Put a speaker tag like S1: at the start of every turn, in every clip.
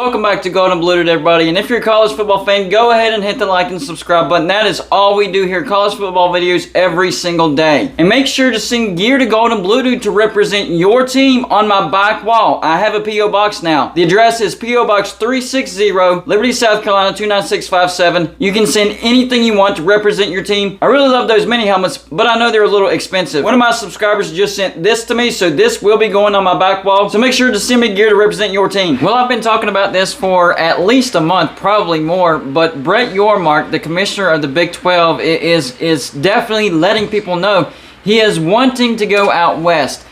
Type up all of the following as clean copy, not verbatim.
S1: Welcome back to Golden Bluded, everybody. And if you're a college football fan, go ahead and hit the like and subscribe button. That is all we do here, college football videos every single day. And make sure to send gear to Golden Bluded to represent your team on my back wall. I have a P.O. Box now. The address is P.O. Box 360, Liberty, South Carolina 29657. You can send anything you want to represent your team. I really love those mini helmets, but I know they're a little expensive. One of my subscribers just sent this to me, so this will be going on my back wall. So make sure to send me gear to represent your team. Well, I've been talking about this for at least a month, probably more, but Bret Yormark, the commissioner of the Big 12, is definitely letting people know he is wanting to go out west.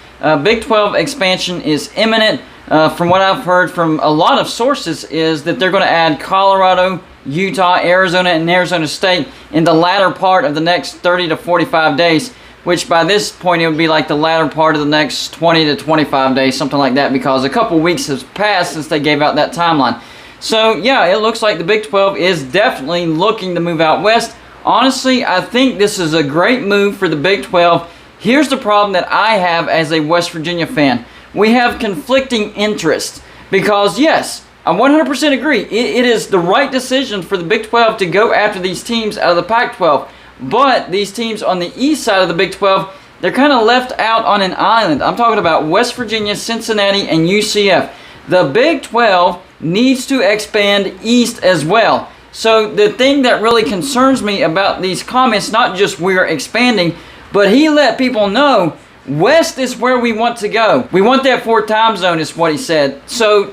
S1: Big 12 expansion is imminent. From what I've heard from a lot of sources is that they're going to add Colorado, Utah, Arizona, and Arizona State in the latter part of the next 30 to 45 days, which by this point it would be like the latter part of the next 20 to 25 days, something like that, because a couple weeks has passed since they gave out that timeline. So yeah, it looks like the Big 12 is definitely looking to move out west. Honestly, I think this is a great move for the Big 12. Here's the problem that I have as a West Virginia fan. We have conflicting interests because yes, I 100% agree. It is the right decision for the Big 12 to go after these teams out of the Pac-12. But these teams on the east side of the Big 12, they're kind of left out on an island. I'm talking about West Virginia, Cincinnati, and UCF. The Big 12 needs to expand east as well. So the thing that really concerns me about these comments, not just we're expanding, but he let people know west is where we want to go. We want that fourth time zone is what he said. So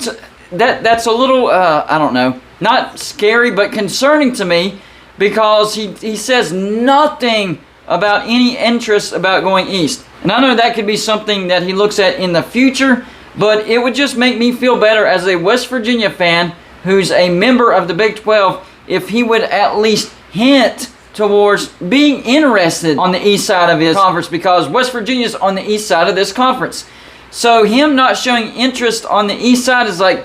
S1: that's a little, I don't know, not scary, but concerning to me, because he says nothing about any interest about going east. And I know that could be something that he looks at in the future, but it would just make me feel better as a West Virginia fan who's a member of the Big 12 if he would at least hint towards being interested on the east side of his conference, because West Virginia's on the east side of this conference. So him not showing interest on the east side is like,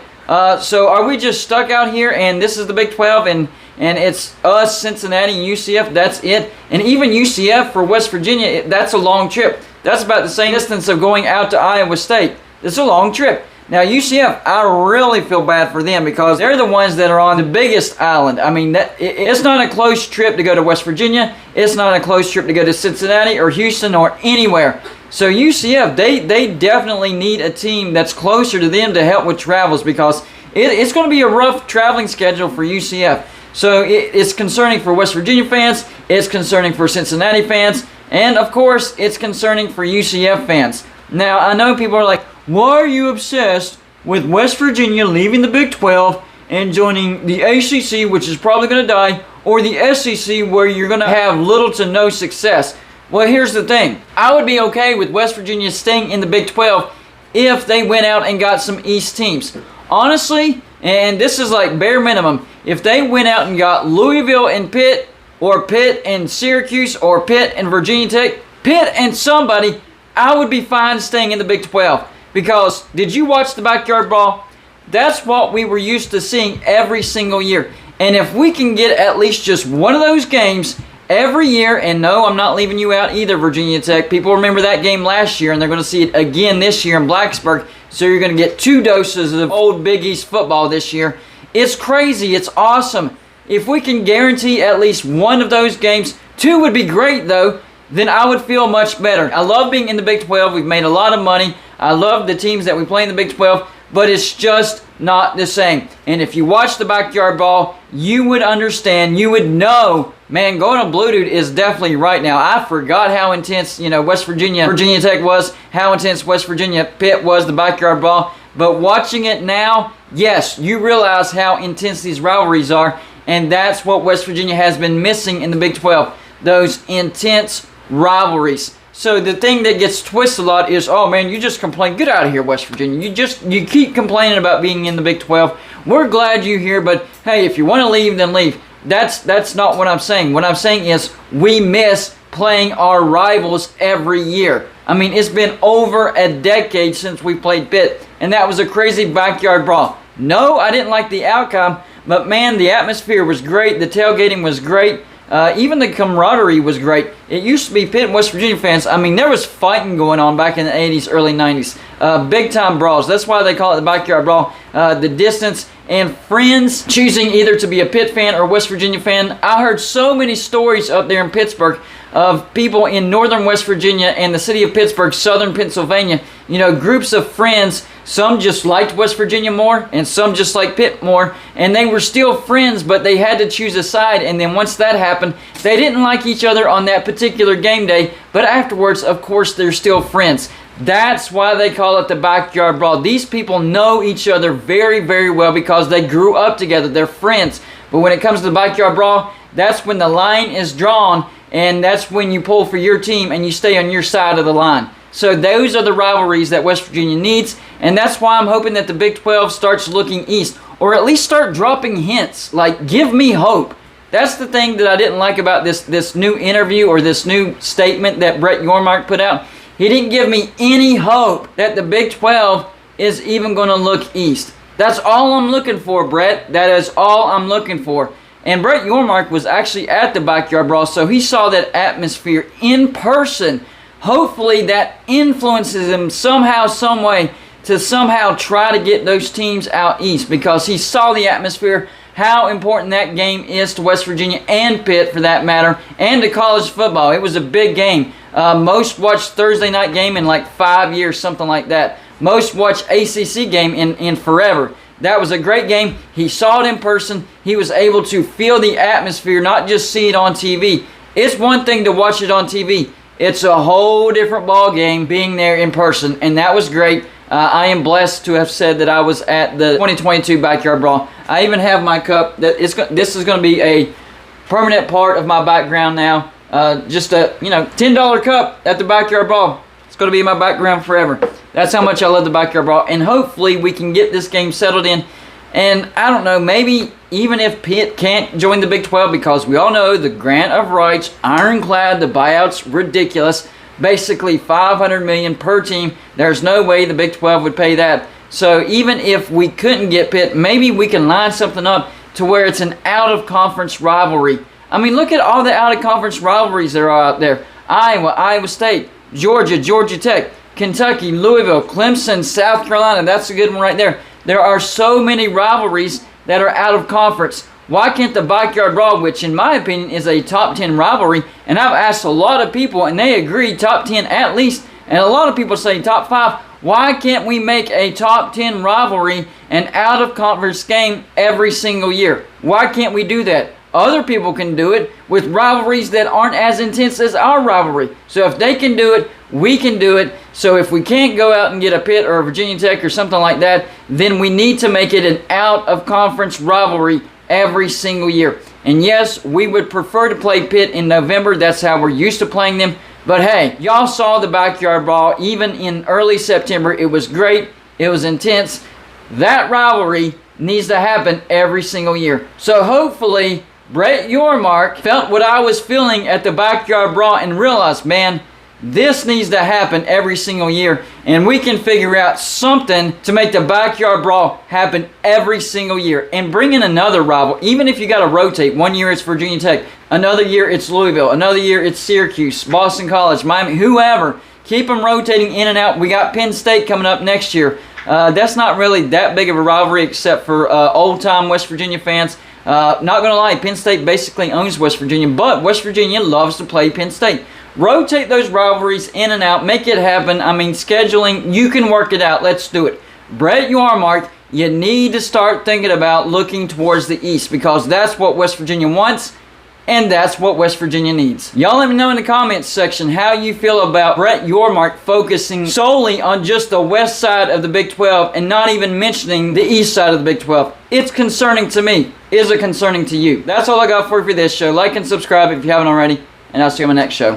S1: so are we just stuck out here and this is the Big 12 and it's us, Cincinnati, and UCF, that's it? And even UCF for West Virginia, that's a long trip. That's about the same distance of going out to Iowa State. It's a long trip. Now UCF, I really feel bad for them because they're the ones that are on the biggest island. I mean, it's not a close trip to go to West Virginia. It's not a close trip to go to Cincinnati or Houston or anywhere. So UCF, they definitely need a team that's closer to them to help with travels, because it's going to be a rough traveling schedule for UCF. So it's concerning for West Virginia fans, it's concerning for Cincinnati fans, and of course, it's concerning for UCF fans. Now, I know people are like, why are you obsessed with West Virginia leaving the Big 12 and joining the ACC, which is probably going to die, or the SEC, where you're going to have little to no success? Well, here's the thing. I would be okay with West Virginia staying in the Big 12 if they went out and got some East teams. Honestly, and this is like bare minimum, if they went out and got Louisville and Pitt, or Pitt and Syracuse, or Pitt and Virginia Tech, Pitt and somebody, I would be fine staying in the Big 12. Because, did you watch the Backyard Brawl? That's what we were used to seeing every single year. And if we can get at least just one of those games every year, and no, I'm not leaving you out either, Virginia Tech. People remember that game last year, and they're going to see it again this year in Blacksburg. So you're going to get 2 doses of old Big East football this year. It's crazy. It's awesome. If we can guarantee at least one of those games, 2 would be great though, then I would feel much better. I love being in the Big 12. We've made a lot of money. I love the teams that we play in the Big 12, but it's just not the same. And if you watch the Backyard Brawl, you would understand, you would know, man, going on Blue Dude is definitely right now. I forgot how intense, West Virginia Tech was, how intense West Virginia Pitt was, the Backyard Brawl. But watching it now, yes, you realize how intense these rivalries are, and that's what West Virginia has been missing in the Big 12, those intense rivalries. So the thing that gets twisted a lot is, oh man, you just complain. Get out of here, West Virginia. You keep complaining about being in the Big 12. We're glad you're here, but hey, if you want to leave, then leave. That's not what I'm saying. What I'm saying is we miss playing our rivals every year. I mean, it's been over a decade since we played Pitt, and that was a crazy Backyard Brawl. No, I didn't like the outcome, but man, the atmosphere was great. The tailgating was great. Even the camaraderie was great. It used to be Pitt and West Virginia fans. I mean, there was fighting going on back in the 80s, early 90s. Big time brawls. That's why they call it the Backyard Brawl. The distance and friends choosing either to be a Pitt fan or West Virginia fan. I heard so many stories up there in Pittsburgh of people in northern West Virginia and the city of Pittsburgh, southern Pennsylvania, you know, groups of friends. Some just liked West Virginia more and some just liked Pitt more, and they were still friends, but they had to choose a side. And then once that happened, they didn't like each other on that particular game day, but afterwards, of course, they're still friends. That's why they call it the Backyard Brawl. These people know each other very, very well because they grew up together. They're friends. But when it comes to the Backyard Brawl, that's when the line is drawn, and that's when you pull for your team and you stay on your side of the line. So those are the rivalries that West Virginia needs, and that's why I'm hoping that the Big 12 starts looking east, or at least start dropping hints, like give me hope. That's the thing that I didn't like about this new interview or this new statement that Bret Yormark put out. He didn't give me any hope that the Big 12 is even going to look east. That's all I'm looking for, Bret. That is all I'm looking for. And Bret Yormark was actually at the Backyard Brawl, so he saw that atmosphere in person. Hopefully that influences him somehow, some way, to somehow try to get those teams out east, because he saw the atmosphere, how important that game is to West Virginia and Pitt, for that matter, and to college football. It was a big game. Most watched Thursday night game in like 5 years, something like that. Most watched ACC game in forever. That was a great game. He saw it in person. He was able to feel the atmosphere, not just see it on TV. It's one thing to watch it on TV. It's a whole different ball game being there in person, and that was great. I am blessed to have said that I was at the 2022 Backyard Brawl. I even have my cup. This is going to be a permanent part of my background now. Just a $10 cup at the Backyard Brawl. It's going to be in my background forever. That's how much I love the Backyard Brawl. And hopefully we can get this game settled in. And I don't know, maybe even if Pitt can't join the Big 12, because we all know the grant of rights, ironclad, the buyout's ridiculous. Basically $500 million per team. There's no way the Big 12 would pay that. So even if we couldn't get Pitt, maybe we can line something up to where it's an out-of-conference rivalry. I mean, look at all the out-of-conference rivalries that are out there. Iowa, Iowa State, Georgia, Georgia Tech, Kentucky, Louisville, Clemson, South Carolina. That's a good one right there. There are so many rivalries that are out of conference. Why can't the Backyard Brawl, which in my opinion is a top 10 rivalry, and I've asked a lot of people and they agree top 10 at least, and a lot of people say top 5. Why can't we make a top 10 rivalry, an out of conference game every single year? Why can't we do that? Other people can do it with rivalries that aren't as intense as our rivalry. So if they can do it, we can do it. So if we can't go out and get a Pitt or a Virginia Tech or something like that, then we need to make it an out-of-conference rivalry every single year. And yes, we would prefer to play Pitt in November. That's how we're used to playing them. But hey, y'all saw the Backyard Brawl even in early September. It was great. It was intense. That rivalry needs to happen every single year. So hopefully Bret Yormark felt what I was feeling at the Backyard Brawl and realized, man, this needs to happen every single year, and we can figure out something to make the Backyard Brawl happen every single year, and bring in another rival. Even if you got to rotate, 1 year it's Virginia Tech, another year it's Louisville, another year it's Syracuse, Boston College, Miami, whoever. Keep them rotating in and out. We got Penn State coming up next year. That's not really that big of a rivalry except for old-time West Virginia fans. Not going to lie, Penn State basically owns West Virginia, but West Virginia loves to play Penn State. Rotate those rivalries in and out. Make it happen. I mean, scheduling, you can work it out. Let's do it. Bret Yormark, you need to start thinking about looking towards the east, because that's what West Virginia wants, and that's what West Virginia needs. Y'all let me know in the comments section how you feel about Bret Yormark focusing solely on just the west side of the Big 12 and not even mentioning the east side of the Big 12. It's concerning to me. Is it concerning to you? That's all I got for you for this show. Like and subscribe if you haven't already, and I'll see you on my next show.